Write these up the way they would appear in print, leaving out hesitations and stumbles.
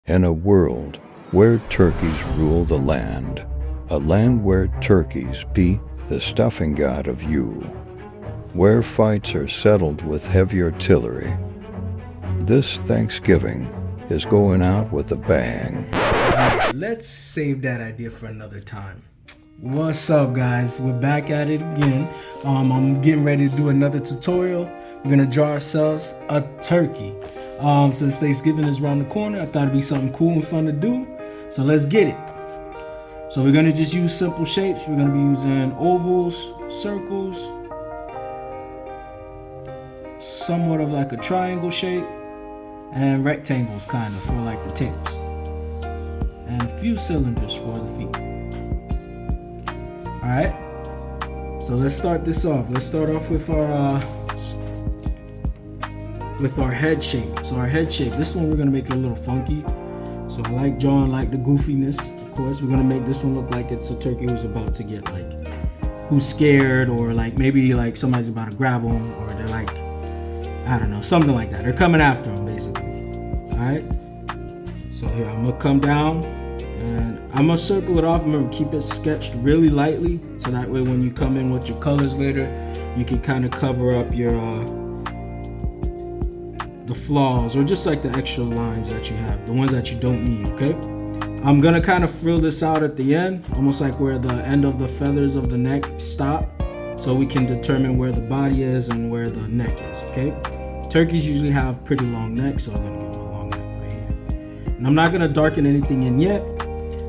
In a world where turkeys rule the land, a land where turkeys be the stuffing god of you, where fights are settled with heavy artillery, this Thanksgiving is going out with a bang. Let's save that idea for another time. What's up, guys? We're back at it again. I'm getting ready to do another tutorial. We're gonna draw ourselves a turkey. Since Thanksgiving is around the corner, I thought it'd be something cool and fun to do. So let's get it. So we're gonna just use simple shapes. We're gonna be using ovals, circles, somewhat of like a triangle shape, and rectangles kind of for like the tails, and a few cylinders for the feet. Alright, so let's start this off. Let's start off with our head shape. So our head shape, this one we're gonna make it a little funky. So I like drawing like the goofiness, of course. We're gonna make this one look like it's a turkey who's about to get like, who's scared, or like maybe like somebody's about to grab them, or they're like, I don't know, something like that. They're coming after him, basically. All right. So here, I'm gonna come down and I'm gonna circle it off. Remember, keep it sketched really lightly, so that way when you come in with your colors later, you can kind of cover up your the flaws, or just like the extra lines that you have, the ones that you don't need. Okay. I'm gonna kind of frill this out at the end, almost like where the end of the feathers of the neck stop, so we can determine where the body is and where the neck is. Okay. Turkeys usually have pretty long necks, so I'm gonna give them a long neck right here. And I'm not gonna darken anything in yet.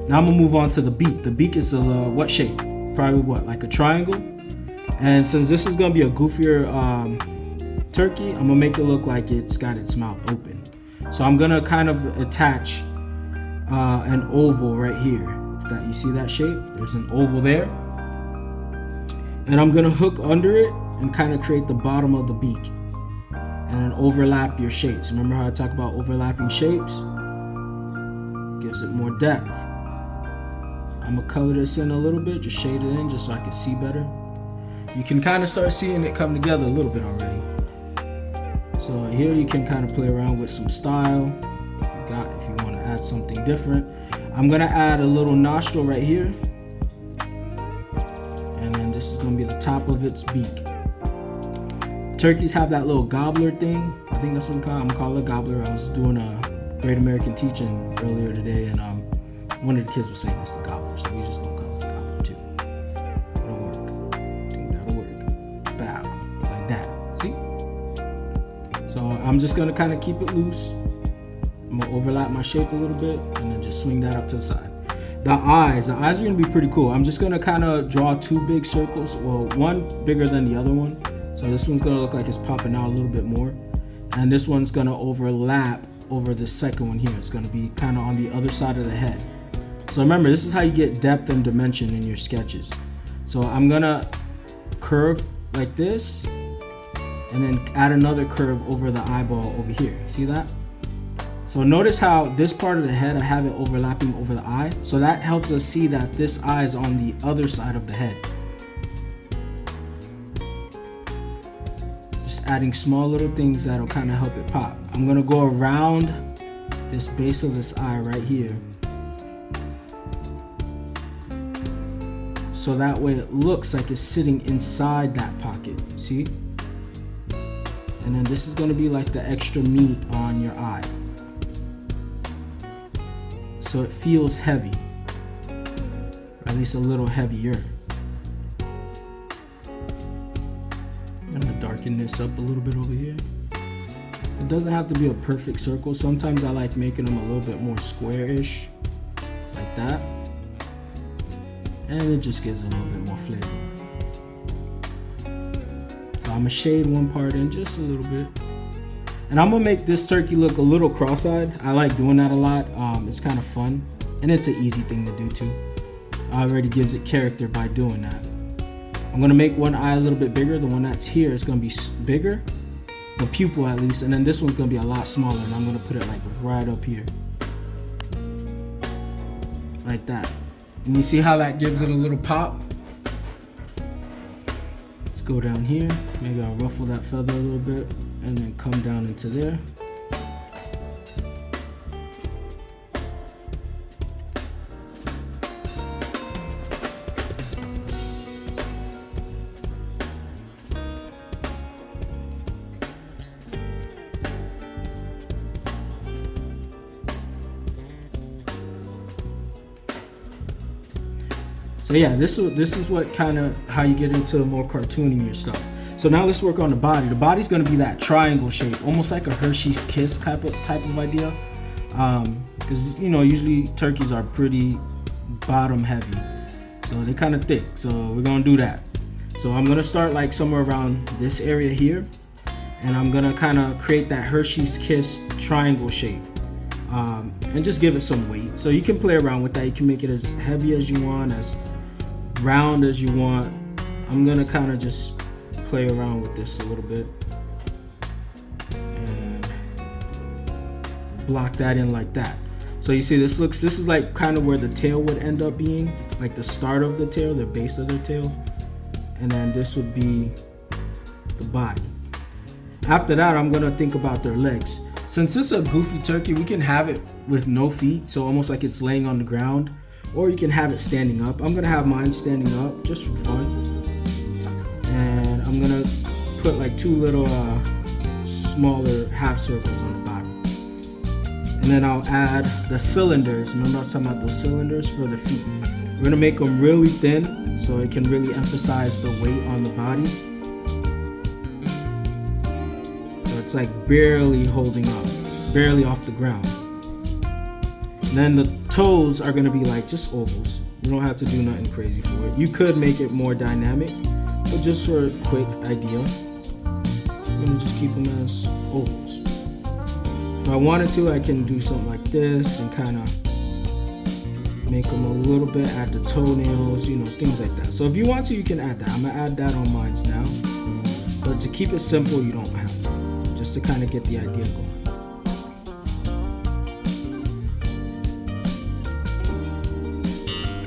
Now I'm gonna move on to the beak. The beak is what shape? Probably what, like a triangle? And since this is gonna be a goofier turkey, I'm gonna make it look like it's got its mouth open. So I'm gonna kind of attach an oval right here. If that, you see that shape? There's an oval there. And I'm gonna hook under it and kind of create the bottom of the beak, and then overlap your shapes. Remember how I talk about overlapping shapes? Gives it more depth. I'm gonna color this in a little bit, just shade it in just so I can see better. You can kind of start seeing it come together a little bit already. So here you can kind of play around with some style if you want to add something different. I'm gonna add a little nostril right here, and then this is gonna be the top of its beak. Turkeys have that little gobbler thing. I think that's what we call it. I'm gonna call it a gobbler. I was doing a Great American Teaching earlier today, and one of the kids was saying it's the gobbler, so we just gonna call it the gobbler too. That'll work. That'll work. Bow, like that. See? So I'm just gonna kind of keep it loose. I'm gonna overlap my shape a little bit, and then just swing that up to the side. The eyes are gonna be pretty cool. I'm just gonna kind of draw two big circles. Well, one bigger than the other one. So this one's gonna look like it's popping out a little bit more, and this one's gonna overlap over the second one here. It's gonna be kind of on the other side of the head. So remember, this is how you get depth and dimension in your sketches. So I'm gonna curve like this, and then add another curve over the eyeball over here. See that? So notice how this part of the head, I have it overlapping over the eye. So that helps us see that this eye is on the other side of the head. Adding small little things that'll kind of help it pop. I'm gonna go around this base of this eye right here, so that way it looks like it's sitting inside that pocket. See? And then this is gonna be like the extra meat on your eye, so it feels heavy, or at least a little heavier. I'm gonna darken this up a little bit over here. It doesn't have to be a perfect circle. Sometimes I like making them a little bit more square-ish, like that. And it just gives a little bit more flavor. So I'm gonna shade one part in just a little bit. And I'm gonna make this turkey look a little cross-eyed. I like doing that a lot. It's kind of fun, and it's an easy thing to do too. It already gives it character by doing that. I'm gonna make one eye a little bit bigger. The one that's here is gonna be bigger, the pupil at least, and then this one's gonna be a lot smaller, and I'm gonna put it like right up here, like that. And you see how that gives it a little pop? Let's go down here. Maybe I'll ruffle that feather a little bit, and then come down into there. So yeah, this is what kind of how you get into more cartooning your stuff. So now let's work on the body. The body's gonna be that triangle shape, almost like a Hershey's Kiss type of idea. Because usually turkeys are pretty bottom heavy, so they're kind of thick. So we're gonna do that. So I'm gonna start like somewhere around this area here, and I'm gonna kind of create that Hershey's Kiss triangle shape, and just give it some weight. So you can play around with that. You can make it as heavy as you want, as round as you want. I'm gonna kind of just play around with this a little bit and block that in like that. So you see this is like kind of where the tail would end up being, like the start of the tail, the base of the tail, and then this would be the body. After that, I'm gonna think about their legs. Since it's a goofy turkey, we can have it with no feet, so almost like it's laying on the ground, or you can have it standing up. I'm gonna have mine standing up just for fun, and I'm gonna put like two little smaller half circles on the bottom, and then I'll add the cylinders. Remember I was talking about those cylinders for the feet. We're gonna make them really thin so it can really emphasize the weight on the body. So it's like barely holding up. It's barely off the ground. And then the toes are gonna be like just ovals. You don't have to do nothing crazy for it. You could make it more dynamic, but just for a quick idea, I'm gonna just keep them as ovals. If I wanted to, I can do something like this and kind of make them a little bit, add the toenails, things like that. So if you want to, you can add that. I'm gonna add that on mine now. But to keep it simple, you don't have to. Just to kind of get the idea going.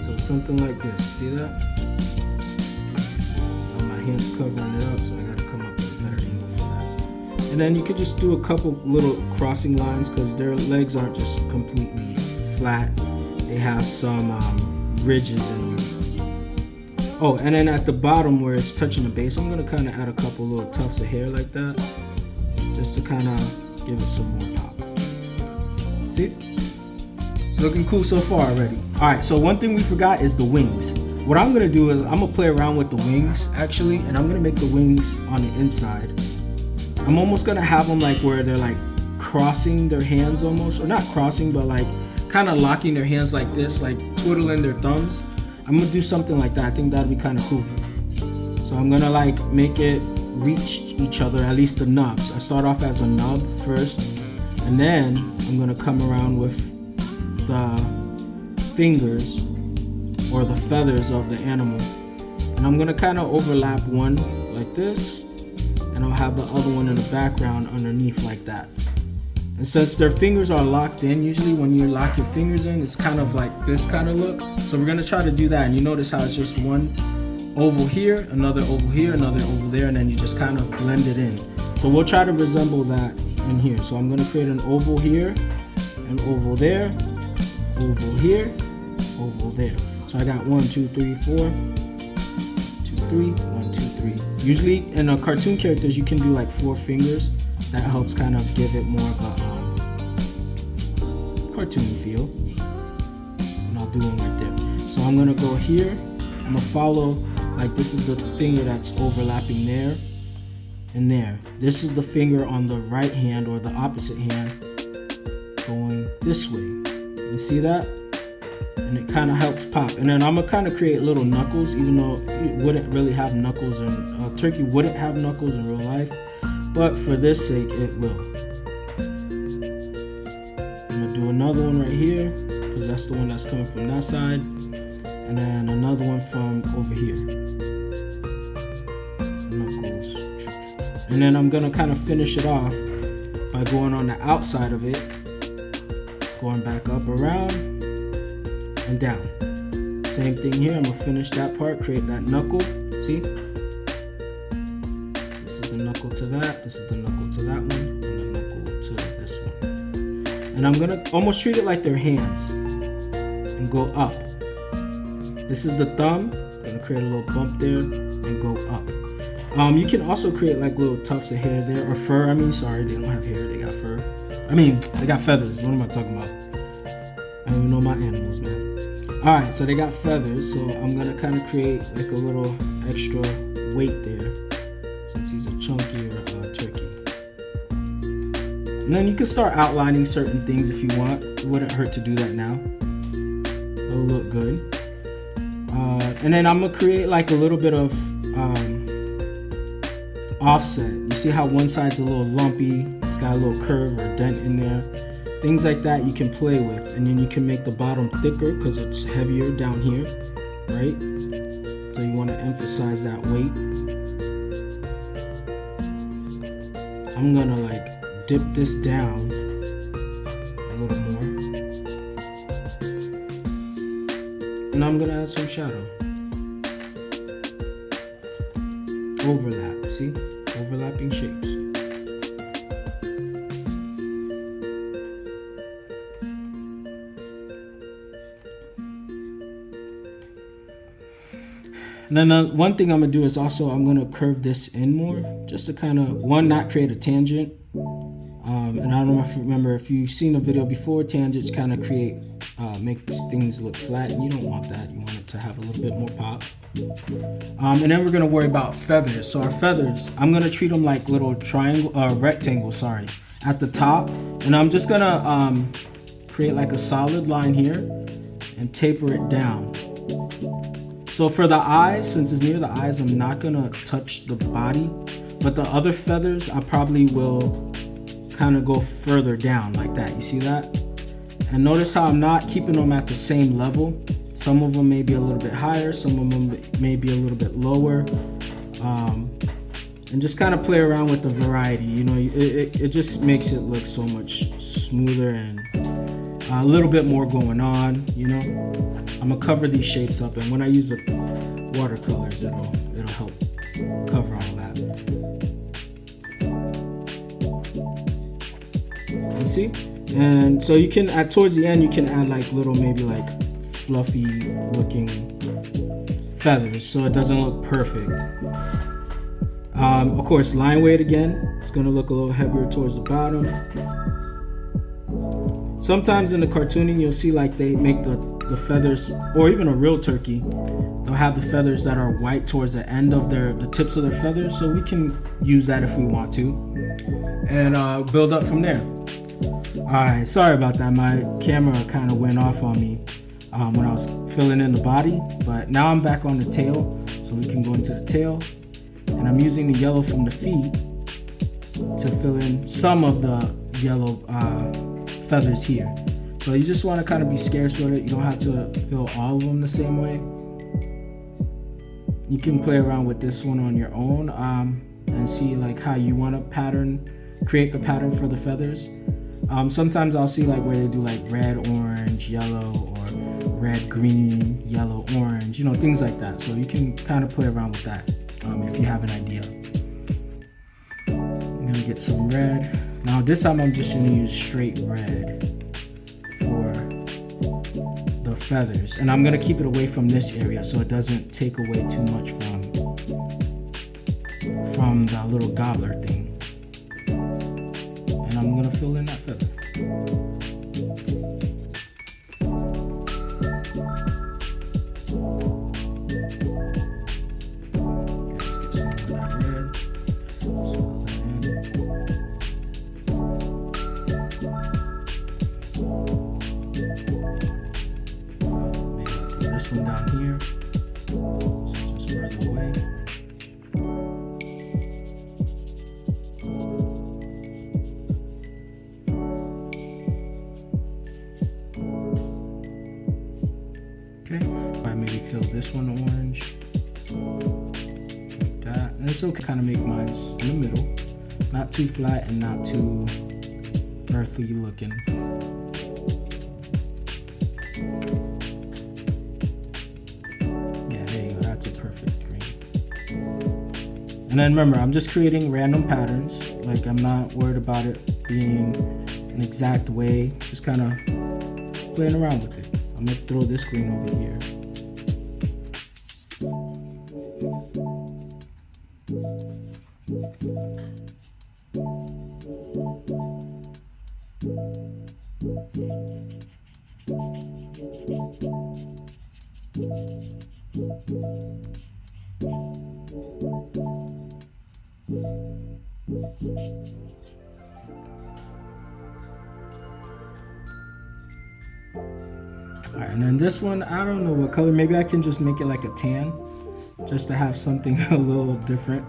So something like this, see that? My hand's covering it up, so I gotta come up with a better angle for that. And then you could just do a couple little crossing lines because their legs aren't just completely flat. They have some ridges in them. Oh, and then at the bottom where it's touching the base, I'm gonna kind of add a couple little tufts of hair like that, just to kind of give it some more pop. See? It's looking cool so far already. All right, so one thing we forgot is the wings. What I'm gonna do is I'm gonna play around with the wings actually, and I'm gonna make the wings on the inside. I'm almost gonna have them like where they're like crossing their hands almost, or not crossing, but like kind of locking their hands like this, like twiddling their thumbs. I'm gonna do something like that. I think that'd be kind of cool. So I'm gonna like make it reach each other, at least the nubs. I start off as a nub first, and then I'm gonna come around with the fingers or the feathers of the animal, and I'm gonna kind of overlap one like this, and I'll have the other one in the background underneath like that. And since their fingers are locked in, usually when you lock your fingers in, it's kind of like this kind of look. So we're gonna try to do that, and you notice how it's just one oval here, another oval here, another oval there, and then you just kind of blend it in. So we'll try to resemble that in here. So I'm gonna create an oval here, an oval there, oval here, oval there. So I got 1, 2, 3, 4, 2, 3, 1, 2, 3. Usually in a cartoon characters, you can do like 4 fingers. That helps kind of give it more of a cartoony feel. And I'll do one right there. So I'm gonna go here. I'm gonna follow, like this is the finger that's overlapping there and there. This is the finger on the right hand or the opposite hand going this way. You see that? And it kind of helps pop. And then I'm gonna kind of create little knuckles, even though it wouldn't really have knuckles, and turkey wouldn't have knuckles in real life. But for this sake, it will. I'm gonna do another one right here, because that's the one that's coming from that side. And then another one from over here. Knuckles. And then I'm gonna kind of finish it off by going on the outside of it, going back up around and down. Same thing here, I'm gonna finish that part, create that knuckle, see? The knuckle to that, this is the knuckle to that one, and the knuckle to this one. And I'm gonna almost treat it like their hands and go up. This is the thumb, I'm gonna create a little bump there and go up. You can also create like little tufts of hair there, or fur, sorry, they don't have hair, they got fur. They got feathers, what am I talking about? I don't even know my animals, man. Alright, so they got feathers, so I'm gonna kind of create like a little extra weight there since he's a chunkier turkey. And then you can start outlining certain things if you want. It wouldn't hurt to do that now. It'll look good. And then I'm gonna create like a little bit of offset. You see how one side's a little lumpy, it's got a little curve or dent in there. Things like that you can play with, and then you can make the bottom thicker because it's heavier down here, right? So you want to emphasize that weight. I'm gonna like dip this down a little more, and I'm gonna add some shadow. Overlap, see? Overlapping shapes. And then one thing I'm gonna do is also I'm gonna curve this in more, just to kind of not create a tangent. And I don't know if you remember, if you've seen a video before, tangents kind of makes things look flat, and you don't want that. You want it to have a little bit more pop. And then we're gonna worry about feathers. So our feathers, I'm gonna treat them like little rectangles, at the top, and I'm just gonna create like a solid line here and taper it down. So for the eyes, since it's near the eyes, I'm not gonna touch the body, but the other feathers I probably will kind of go further down like that. You see that? And notice how I'm not keeping them at the same level. Some of them may be a little bit higher, some of them may be a little bit lower. And just kind of play around with the variety. You know, it just makes it look so much smoother and a little bit more going on, you know. I'm gonna cover these shapes up, and when I use the watercolors, it'll help cover all that. You see? And so you can towards the end you can add like little, maybe like fluffy looking feathers, so it doesn't look perfect. Of course, line weight again, it's gonna look a little heavier towards the bottom. Sometimes in the cartooning you'll see like they make the feathers, or even a real turkey, they'll have the feathers that are white towards the end of the tips of their feathers, so we can use that if we want to, and build up from there. Alright, sorry about that, my camera kind of went off on me when I was filling in the body, but now I'm back on the tail, so we can go into the tail, and I'm using the yellow from the feet to fill in some of the yellow feathers here. So you just want to kind of be scarce with it. You don't have to fill all of them the same way. You can play around with this one on your own and see like how you want to create the pattern for the feathers. Sometimes I'll see like where they do like red, orange, yellow, or red, green, yellow, orange, you know, things like that. So you can kind of play around with that if you have an idea. I'm gonna get some red. Now this time I'm just gonna use straight red for the feathers, and I'm gonna keep it away from this area so it doesn't take away too much from the little gobbler thing. And I'm gonna fill in that feather. Let's get some more of that red. Let's fill that in. Maybe I'll do this one down here, so just further away. Okay, I maybe fill this one orange, like that. And it's okay, kind of make mine in the middle, not too flat and not too earthy looking. Yeah, there you go, that's a perfect green. And then remember, I'm just creating random patterns. Like, I'm not worried about it being an exact way, just kind of playing around with it. I'm gonna throw this green over here. All right, and then this one, I don't know what color. Maybe I can just make it like a tan, just to have something a little different.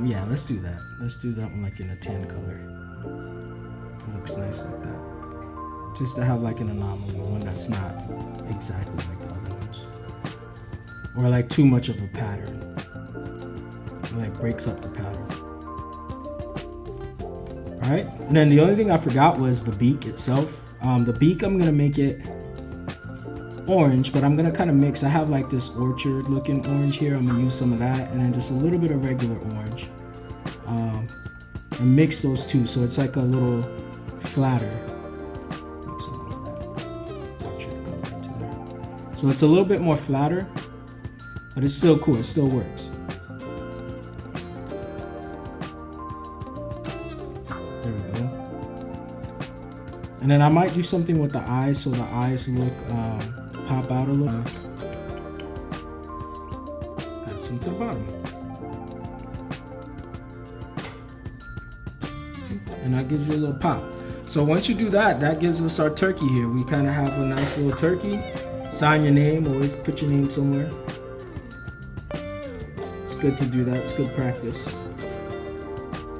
Yeah, let's do that. Let's do that one like in a tan color. It looks nice like that. Just to have like an anomaly, one that's not exactly like the other ones. Or like too much of a pattern. It like breaks up the pattern. Alright, and then the only thing I forgot was the beak itself. The beak, I'm gonna make it orange, but I'm gonna kind of mix. I have like this orchard looking orange here. I'm gonna use some of that, and then just a little bit of regular orange, and mix those two so it's like a little flatter. Mix some of that orchard color into there. So it's a little bit more flatter, but it's still cool. It still works. There we go. And then I might do something with the eyes so the eyes look pop out a little. Add some to the bottom. See? And that gives you a little pop. So once you do that, that gives us our turkey here. We kind of have a nice little turkey. Sign your name. Always put your name somewhere. It's good to do that. It's good practice.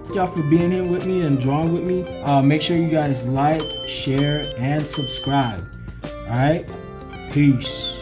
Thank y'all for being here with me and drawing with me. Make sure you guys like, share, and subscribe. All right? Peace.